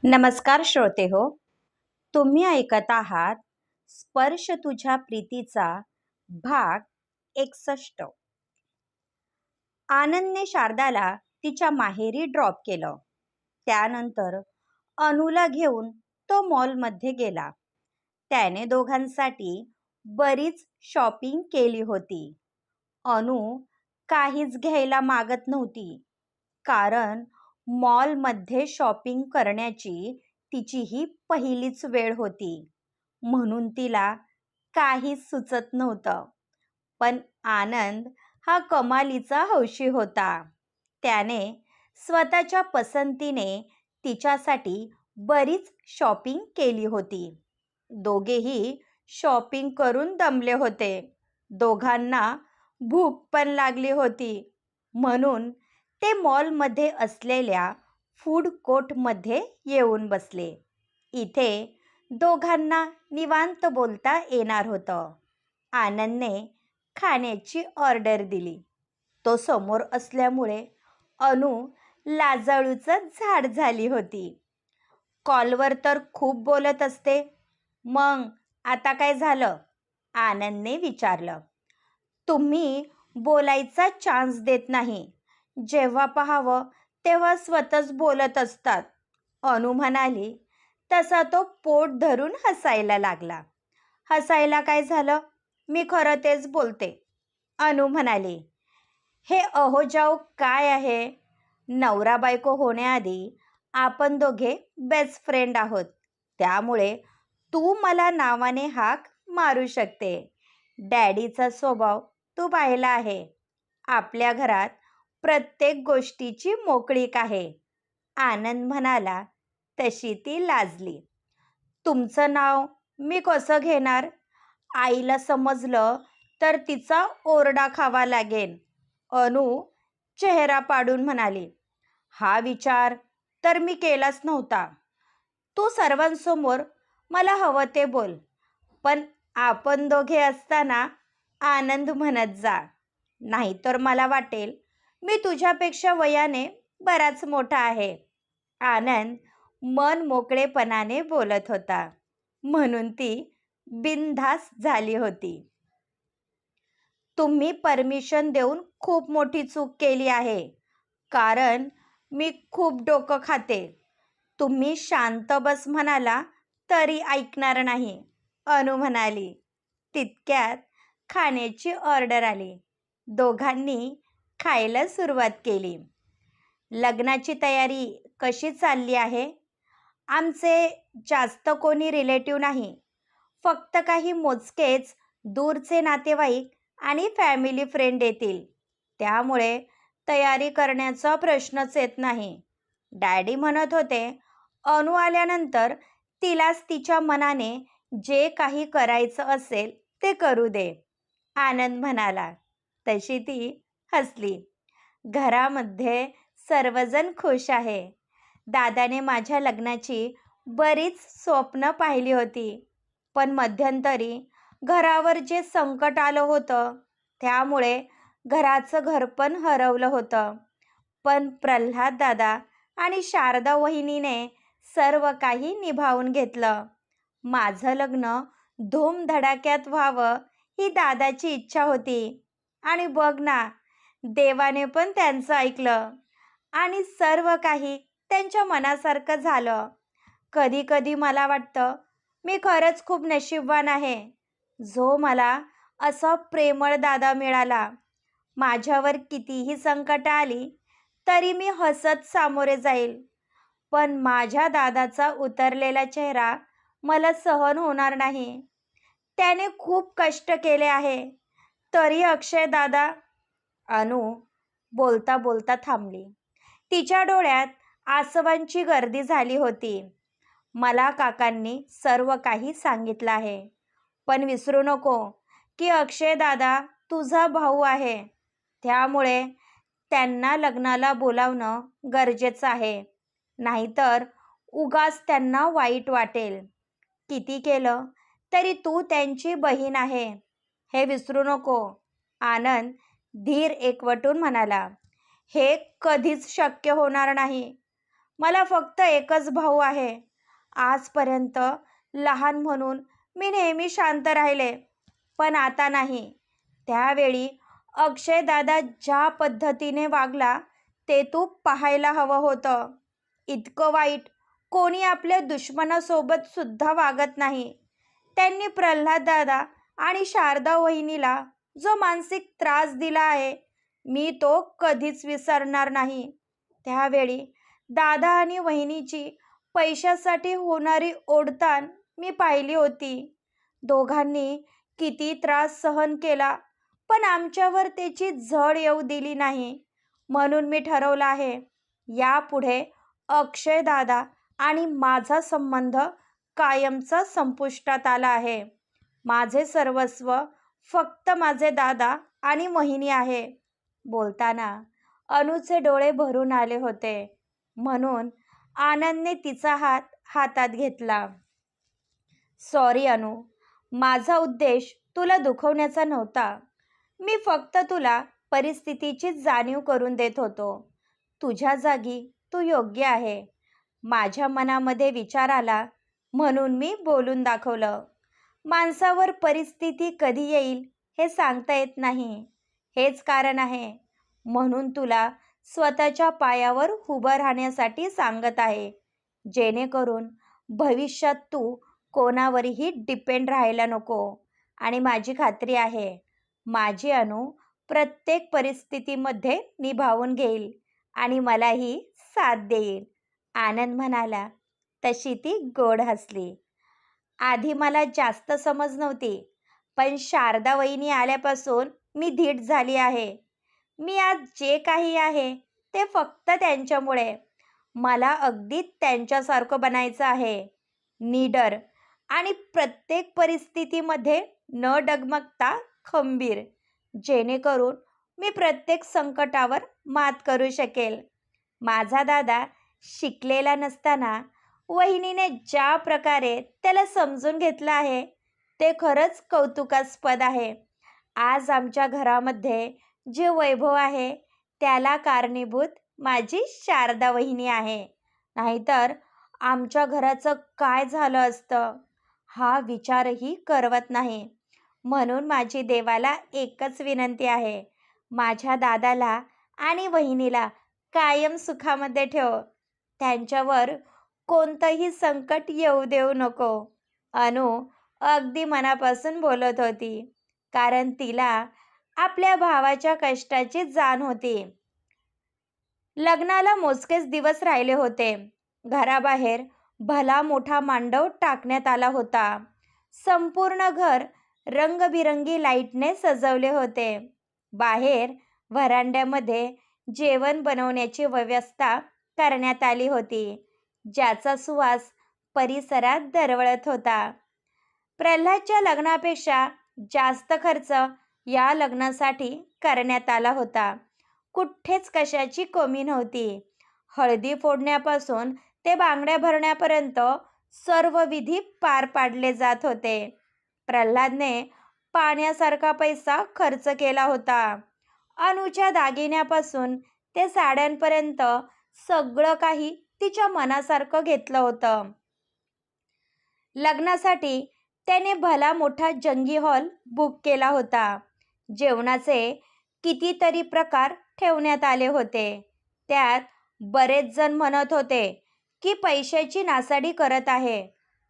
नमस्कार श्रोते हो. तुम्ही ऐकत आहात स्पर्श तुझ्या प्रीतीचा भाग 61. आनंदने शारदाला तिच्या माहेरी ड्रॉप केलं. त्यानंतर अनुला घेऊन तो मॉलमध्ये गेला. त्याने दोघांसाठी बरीच शॉपिंग केली होती. अनु काहीच घ्यायला मागत नव्हती, कारण मॉलमध्ये शॉपिंग करण्याची तिची ही पहिलीच वेळ होती. म्हणून तिला काहीच सुचत नव्हतं. पण आनंद हा कमालीचा हौशी होता. त्याने स्वतःच्या पसंतीने तिच्यासाठी बरीच शॉपिंग केली होती. दोघेही शॉपिंग करून दमले होते. दोघांना भूक पण लागली होती. म्हणून ते मॉलमध्ये असलेल्या फूड कोर्टमध्ये येऊन बसले. इथे दोघांना निवांत बोलता येणार होतं. आनंदने खाण्याची ऑर्डर दिली. तो समोर असल्यामुळे अनु लाजाळूचं झाड झाली होती. कॉलवर तर खूप बोलत असते. मग आता काय झालं? आनंदने विचारलं. तुम्ही बोलायचा चान्स देत नाही. जेव्हा पाहावं तेव्हा स्वतःच बोलत असतात, अनु म्हणाली. तसा तो पोट धरून हसायला लागला. हसायला काय झालं? मी खरं तेच बोलते, अनु म्हणाली. हे अहो जाऊ काय आहे? नवरा बायको होण्याआधी आपण दोघे बेस्ट फ्रेंड आहोत. त्यामुळे तू मला नावाने हाक मारू शकते. डॅडीचा स्वभाव तू पाहिला आहे. आपल्या घरात प्रत्येक गोष्टीची मोकळीक आहे. आनंद म्हणाला. तशी ती लाजली. तुमचं नाव मी कसं घेणार? आईला समजलं तर तिचा ओरडा खावा लागेल, अनु चेहरा पाडून म्हणाली. हा विचार तर मी केलाच नव्हता. तू सर्वांसमोर मला हवं ते बोल, पण आपण दोघे असताना आनंद म्हणत जा. नाहीतर मला वाटेल मी तुझ्यापेक्षा वयाने बराच मोठा आहे. आनंद मन मोकळेपणाने बोलत होता, म्हणून ती बिनधास्त झाली होती. तुम्ही परमिशन देऊन खूप मोठी चूक केली आहे, कारण मी खूप डोकं खाते. तुम्ही शांत बस म्हणाला तरी ऐकणार नाही, अनु म्हणाली. तितक्यात खाण्याची ऑर्डर आली. दोघांनी खायला सुरुवात केली. लग्नाची तयारी कशी चालली आहे? आमचे जास्त कोणी रिलेटिव्ह नाही. फक्त काही मोजकेच दूरचे नातेवाईक आणि फॅमिली फ्रेंड येतील. त्यामुळे तयारी करण्याचा प्रश्नच येत नाही. डॅडी म्हणत होते अनु आल्यानंतर तिलाच तिच्या मनाने जे काही करायचं असेल ते करू दे, आनंद म्हणाला. तशी ती हसली. घरामध्ये सर्वजण खुश आहे. दादाने माझ्या लग्नाची बरीच स्वप्न पाहिली होती, पण मध्यंतरी घरावर जे संकट आलं होतं त्यामुळे घराचं घरपण हरवलं होतं. पण प्रल्हाद दादा आणि शारदा वहिनीने सर्व काही निभावून घेतलं. माझं लग्न धूमधडाक्यात व्हावं ही दादाची इच्छा होती. आणि बघ ना, देवाने पण त्यांचं ऐकलं आणि सर्व काही त्यांच्या मनासारखं झालं. कधी कधी मला वाटतं मी खरंच खूप नशीबवान आहे, जो मला असा प्रेमळ दादा मिळाला. माझ्यावर कितीही संकट आली तरी मी हसत सामोरे जाईल. पण माझ्या दादाचा उतरलेला चेहरा मला सहन होणार नाही. त्याने खूप कष्ट केले आहे. तरी अक्षय दादा, अनु बोलता बोलता थांबली. तिच्या डोळ्यात आसवांची गर्दी झाली होती. मला काकांनी सर्व काही सांगितलं आहे, पण विसरू नको की अक्षय दादा तुझा भाऊ आहे. त्यामुळे त्यांना लग्नाला बोलावणं गरजेचं आहे. नाहीतर उगाच त्यांना वाईट वाटेल. किती केलं तरी तू त्यांची बहीण आहे, हे विसरू नको, आनंद धीर एकवटून म्हणाला. हे कधीच शक्य होणार नाही. मला फक्त एकच भाऊ आहे. आजपर्यंत लहान म्हणून मी नेहमी शांत राहिले, पण आता नाही. त्यावेळी अक्षय दादा ज्या पद्धतीने वागला ते तू पाहायला हवं होतं. इतकं वाईट कोणी आपल्या दुश्मनासोबत सुद्धा वागत नाही. त्यांनी प्रल्हाद दादा आणि शारदा वहिनीला जो मानसिक त्रास दिला आहे, मी तो कधीच विसरणार नाही. त्यावेळी दादा आणि वहिनीची पैशासाठी होणारी ओढताण मी पाहिली होती. दोघांनी किती त्रास सहन केला, पण आमच्यावर त्याची झळ येऊ दिली नाही. म्हणून मी ठरवलं आहे, यापुढे अक्षय दादा आणि माझा संबंध कायमचा संपुष्टात आला आहे. माझे सर्वस्व फक्त माझे दादा आणि मोहिनी आहे. बोलताना अनुचे डोळे भरून आले होते, म्हणून आनंदने तिचा हात हातात घेतला. सॉरी अनु, माझा उद्देश तुला दुखवण्याचा नव्हता. मी फक्त तुला परिस्थितीची जाणीव करून देत होतो. तुझ्या जागी तू योग्य आहे. माझ्या मनामध्ये विचार आला म्हणून मी बोलून दाखवलं. माणसावर परिस्थिती कधी येईल हे सांगता येत नाही. हेच कारण आहे म्हणून तुला स्वतःच्या पायावर उभं राहण्यासाठी सांगत आहे, जेणेकरून भविष्यात तू कोणावरही डिपेंड राहायला नको. आणि माझी खात्री आहे, माझी अनु प्रत्येक परिस्थितीमध्ये निभावून घेईल आणि मलाही साथ देईल. आनंद म्हणाला. तशी ती गोड हसली. आधी मला जास्त समज नव्हती, पण शारदा वहिनी आल्यापासून मी धीट झाली आहे. मी आज जे काही आहे ते फक्त त्यांच्यामुळे. मला अगदी त्यांच्यासारखं बनायचं आहे, निडर आणि प्रत्येक परिस्थितीमध्ये न डगमगता खंबीर, जेणेकरून मी प्रत्येक संकटावर मात करू शकेल. माझा दादा शिकलेला नसताना वहिनीने ज्या प्रकारे त्याला समजून घेतलं आहे ते खरंच कौतुकास्पद आहे. आज आमच्या घरामध्ये जे वैभव आहे त्याला कारणीभूत माझी शारदा वहिनी आहे. नाहीतर आमच्या घराचं काय झालं असतं हा विचारही करवत नाही. म्हणून माझी देवाला एकच विनंती आहे, माझ्या दादाला आणि वहिनीला कायम सुखामध्ये ठेव. त्यांच्यावर कोणतंही संकट येऊ देऊ नको. अनु अगदी मनापासून बोलत होती, कारण तिला आपल्या भावाच्या कष्टाची जाण होती. लग्नाला मोजकेच दिवस राहिले होते. घराबाहेर भला मोठा मांडव टाकण्यात आला होता. संपूर्ण घर रंगबिरंगी लाईटने सजवले होते. बाहेर व्हरांड्यामध्ये जेवण बनवण्याची व्यवस्था करण्यात आली होती, ज्याचा सुवास परिसरात दरवळत होता. प्रल्हादच्या लग्नापेक्षा जास्त खर्च या लग्नासाठी करण्यात आला होता. कुठेच कशाची कमी नव्हती. हळदी फोडण्यापासून ते बांगड्या भरण्यापर्यंत सर्व विधी पार पाडले जात होते. प्रल्हादने पाण्यासारखा पैसा खर्च केला होता. अनुच्या दागिन्यापासून ते साड्यांपर्यंत सगळं काही तिच्या मनासारखं घेतलं होतं. लग्नासाठी त्याने भला मोठा जंगी हॉल बुक केला होता. जेवणाचे कितीतरी प्रकार ठेवण्यात आले होते. त्यात बरेच जण म्हणत होते की पैशाची नासाडी करत आहे,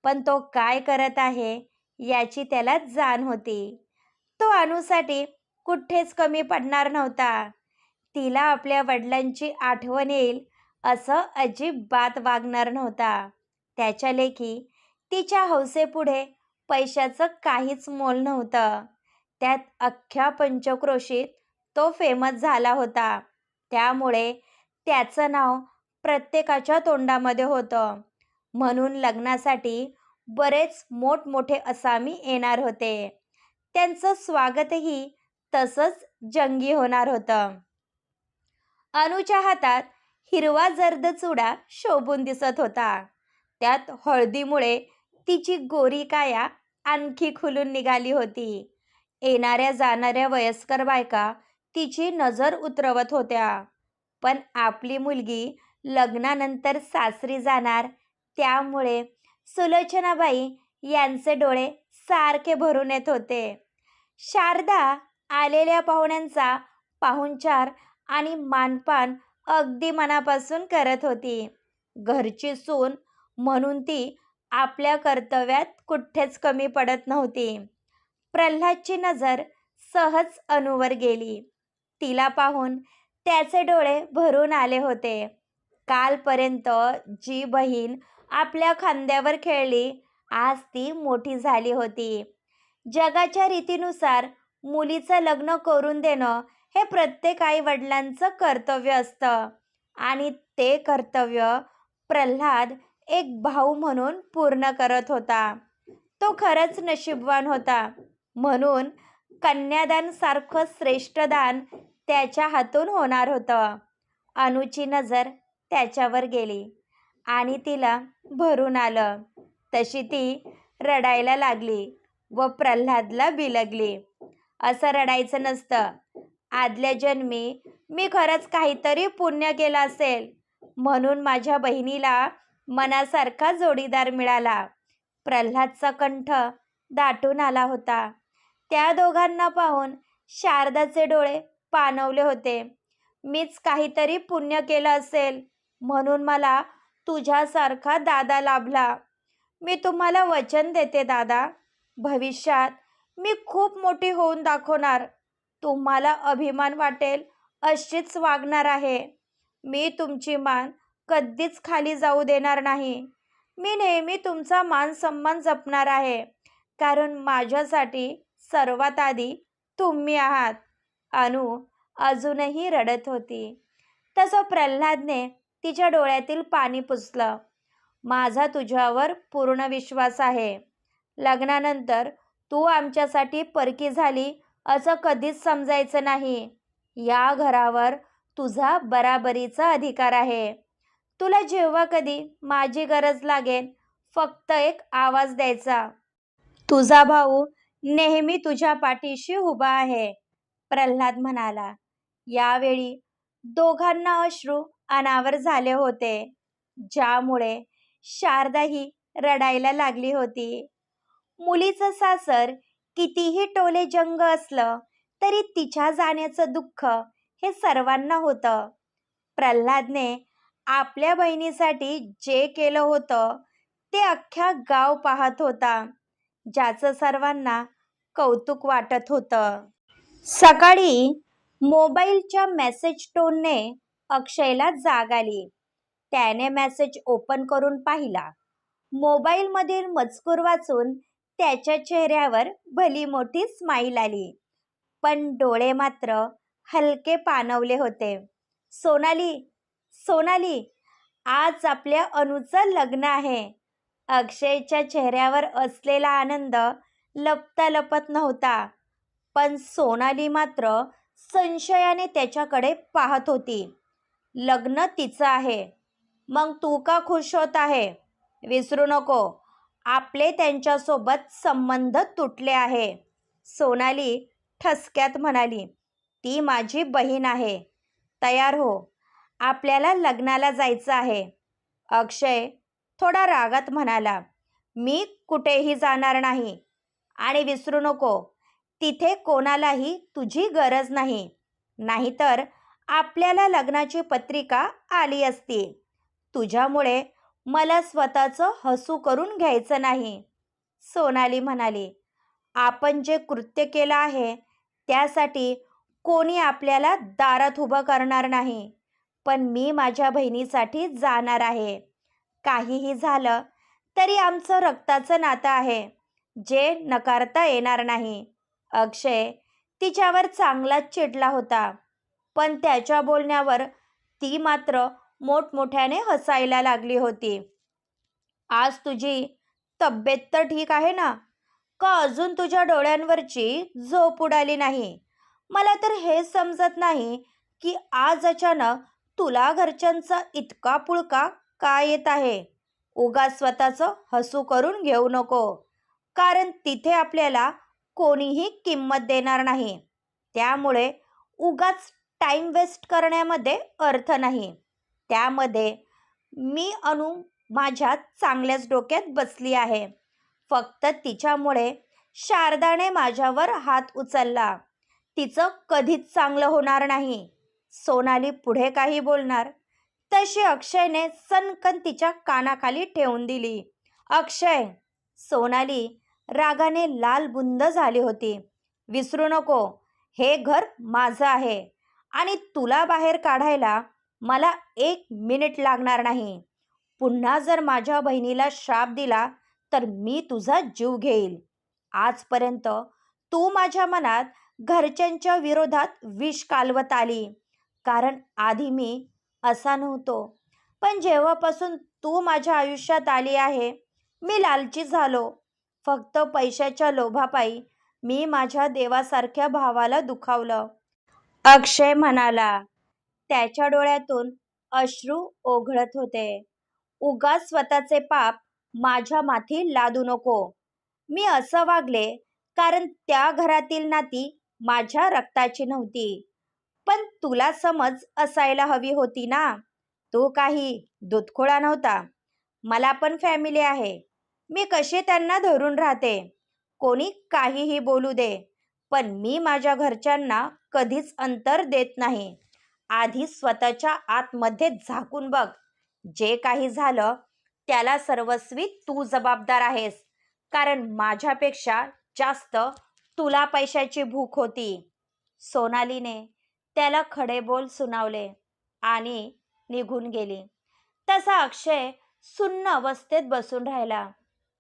पण तो काय करत आहे याची त्याला जाण होती. तो अनुसाठी कुठेच कमी पडणार नव्हता. तिला आपल्या वडिलांची आठवण येईल असं अजिबात वागणार नव्हता. त्याच्या लेकी तिच्या हौसेपुढे पैशाचं काहीच मोल नव्हतं. त्यात अख्ख्या पंचक्रोशीत तो फेमस झाला होता. त्यामुळे त्याचं नाव प्रत्येकाच्या तोंडामध्ये होतं. म्हणून लग्नासाठी बरेच मोठमोठे असामी येणार होते. त्यांचं स्वागतही तसंच जंगी होणार होतं. अनुच्या हातात हिरवा जर्द चुडा शोभून दिसत होता. त्यात हळदीमुळे तिची गोरी काया आणखी खुलून निघाली होती. येणाऱ्या जाणाऱ्या वयस्कर बायका तिची नजर उतरवत होत्या. पण आपली मुलगी लग्नानंतर सासरी जाणार, त्यामुळे सुलोचनाबाई यांचे डोळे सारखे भरून येत होते. शारदा आलेल्या पाहुण्यांचा पाहुणचार आणि मानपान अगदी मनापासून करत होती. घरची सून म्हणून ती आपल्या कर्तव्यात कुठेच कमी पडत नव्हती. प्रल्हादची नजर सहज अनुवर गेली. तिला पाहून त्याचे डोळे भरून आले होते. कालपर्यंत जी बहीण आपल्या खांद्यावर खेळली, आज ती मोठी झाली होती. जगाच्या रीतीनुसार मुलीचं लग्न करून देणं हे प्रत्येक आई वडिलांचं कर्तव्य असतं आणि ते कर्तव्य प्रल्हाद एक भाऊ म्हणून पूर्ण करत होता. तो खरंच नशीबवान होता. म्हणून कन्यादान सारखं श्रेष्ठ दान त्याच्या हातून होणार होतं. अनुची नजर त्याच्यावर गेली आणि तिला भरून आलं. तशी ती रडायला लागली व प्रल्हादला बिलगली. असं रडायचं नसतं. आदल्या जन्मी मी खरंच काहीतरी पुण्य केलं असेल, म्हणून माझ्या बहिणीला मनासारखा जोडीदार मिळाला. प्रल्हादचा कंठ दाटून आला होता. त्या दोघांना पाहून शारदाचे डोळे पाणवले होते. मीच काहीतरी पुण्य केलं असेल, म्हणून मला तुझ्यासारखा दादा लाभला. मी तुम्हाला वचन देते दादा, भविष्यात मी खूप मोठी होऊन दाखवणार. तुम्हाला अभिमान वाटेल अशीच वागणार आहे. मी तुमची मान कधीच खाली जाऊ देणार नाही. मी नेहमी तुमचा मान सन्मान जपणार आहे, कारण माझ्यासाठी सर्वात आधी तुम्ही आहात. अनु अजूनही रडत होती. तसं प्रल्हादने तिच्या डोळ्यातील पाणी पुसलं. माझा तुझ्यावर पूर्ण विश्वास आहे. लग्नानंतर तू आमच्यासाठी परकी झाली असं कधीच समजायचं नाही. या घरावर तुझा बराबरीचा अधिकार आहे. तुला जेव्हा कधी माझी गरज लागेल, फक्त एक आवाज द्यायचा. तुझा भाऊ नेहमी तुझ्या पाठीशी उभा आहे, प्रल्हाद म्हणाला. यावेळी दोघांना अश्रू अनावर झाले होते, ज्यामुळे शारदाही रडायला लागली होती. मुलीचं सासर कितीही टोले जंग असलं तरी तिच्या जाण्याचं दुःख हे सर्वांना होतं. प्रल्हादने आपल्या बहिणीसाठी जे केलं होतं ते अख्ख्या गाव पाहत होता, ज्याचं सर्वांना कौतुक वाटत होतं. सकाळी मोबाईलच्या मेसेज टोनने अक्षयला जाग आली. त्याने मेसेज ओपन करून पाहिला. मोबाईलमधील मजकूर वाचून त्याच्या चेहऱ्यावर भली मोठी स्माईल आली, पण डोळे मात्र हलके पाणवले होते. सोनाली, सोनाली, आज आपल्या अनुचं लग्न आहे. अक्षयच्या चेहऱ्यावर असलेला आनंद लपता लपत नव्हता, पण सोनाली मात्र संशयाने त्याच्याकडे पाहत होती. लग्न तिचं आहे, मग तू का खुश होत आहे? विसरू नको, आपले त्यांच्यासोबत संबंध तुटले आहे. सोनाली ठसक्यात म्हणाली. ती माझी बहीण आहे. तयार हो, आपल्याला लग्नाला जायचं आहे. अक्षय थोडा रागात म्हणाला. मी कुठेही जाणार नाही. आणि विसरू नको, तिथे कोणालाही तुझी गरज नाही. नाहीतर आपल्याला लग्नाची पत्रिका आली असती. तुझ्यामुळे मला स्वतःचं हसू करून घ्यायचं नाही, सोनाली म्हणाली. आपण जे कृत्य केलं आहे त्यासाठी कोणी आपल्याला दारात उभं करणार नाही, पण मी माझ्या बहिणीसाठी जाणार आहे. काहीही झालं तरी आमचं रक्ताचं नातं आहे, जे नकारता येणार नाही. अक्षय तिच्यावर चांगलाच चिडला होता, पण त्याच्या बोलण्यावर ती मात्र मोठमोठ्याने हसायला लागली होती. आज तुझी तब्येत तर ठीक आहे ना? का अजून तुझ्या डोळ्यांवरची झोप उडाली नाही? मला तर हे समजत नाही की आज अचानक तुला घरच्यांचा इतका पुळका का येत आहे. उगाच स्वतःचं हसू करून घेऊ नको, कारण तिथे आपल्याला कोणीही किंमत देणार नाही. त्यामुळे उगाच टाइम वेस्ट करण्यामध्ये अर्थ नाही. त्यामध्ये मी अनु माझ्या चांगल्याच डोक्यात बसली आहे. फक्त तिच्यामुळे शारदाने माझ्यावर हात उचलला. तिचं कधीच चांगलं होणार नाही. सोनाली पुढे काही बोलणार तशी अक्षयने सनकन तिच्या कानाखाली ठेवून दिली. अक्षय! सोनाली रागाने लालबुंद झाली होती. विसरू नको, हे घर माझं आहे आणि तुला बाहेर काढायला मला 1 मिनिट लागणार नाही. पुन्हा जर माझ्या बहिणीला श्राप दिला तर मी तुझा जीव घेईल. आजपर्यंत तू माझ्या मनात घरच्यांच्या विरोधात विष कालवत आली, कारण आधी मी असा नव्हतो. पण जेव्हापासून तू माझ्या आयुष्यात आली आहे, मी लालची झालो. फक्त पैशाच्या लोभापायी मी माझ्या देवासारख्या भावाला दुखावलं. अक्षय म्हणाला. त्याच्या डोळ्यातून अश्रू ओघळत होते. उगाच स्वतःचे पाप माझ्या माथी लादू नको. मी असं वागले कारण त्या घरातील नाती माझ्या रक्ताची नव्हती. पण तुला समज असायला हवी होती ना. तू काही दूधखोळा नव्हता. मला पण फॅमिली आहे. मी कशी त्यांना धरून राहते. कोणी काहीही बोलू दे, पण मी माझ्या घरच्यांना कधीच अंतर देत नाही. आधी स्वतःच्या आतमध्ये झाकून बघ. जे काही झालं त्याला सर्वस्वी तू जबाबदार आहेस, कारण माझ्यापेक्षा जास्त तुला पैशाची भूक होती. सोनालीने त्याला खडे बोल सुनावले आणि निघून गेली. तसा अक्षय सुन्न अवस्थेत बसून राहिला.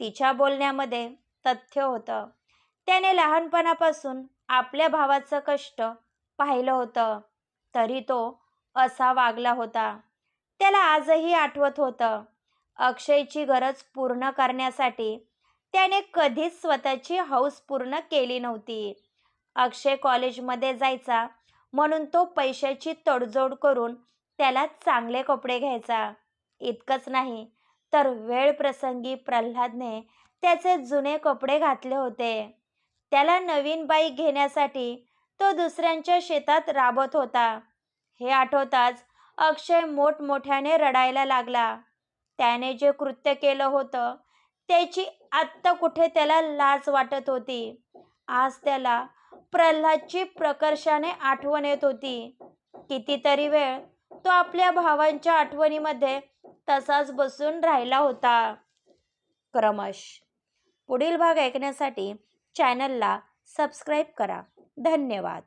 तिच्या बोलण्यामध्ये तथ्य होतं. त्याने लहानपणापासून आपल्या भावाचं कष्ट पाहिलं होतं, तरी तो असा वागला होता. त्याला आजही आठवत होतं. अक्षयची गरज पूर्ण करण्यासाठी त्याने कधीच स्वतःची हौस पूर्ण केली नव्हती. अक्षय कॉलेजमध्ये जायचा म्हणून तो पैशाची तडजोड करून त्याला चांगले कपडे घ्यायचा. इतकंच नाही तर वेळ प्रसंगी प्रल्हादने त्याचे जुने कपडे घातले होते. त्याला नवीन बाईक घेण्यासाठी तो दुसऱ्यांच्या शेतात राबत होता. हे आठवताच अक्षय मोठमोठ्याने रडायला लागला. त्याने जे कृत्य केलं होतं त्याची आत्ता कुठे त्याला लाज वाटत होती. आज त्याला प्रल्हादची प्रकर्षाने आठवण येत होती. कितीतरी वेळ तो आपल्या भावांच्या आठवणीमध्ये तसाच बसून राहिला होता. क्रमश पुढील भाग ऐकण्यासाठी चॅनलला सबस्क्राईब करा. धन्यवाद.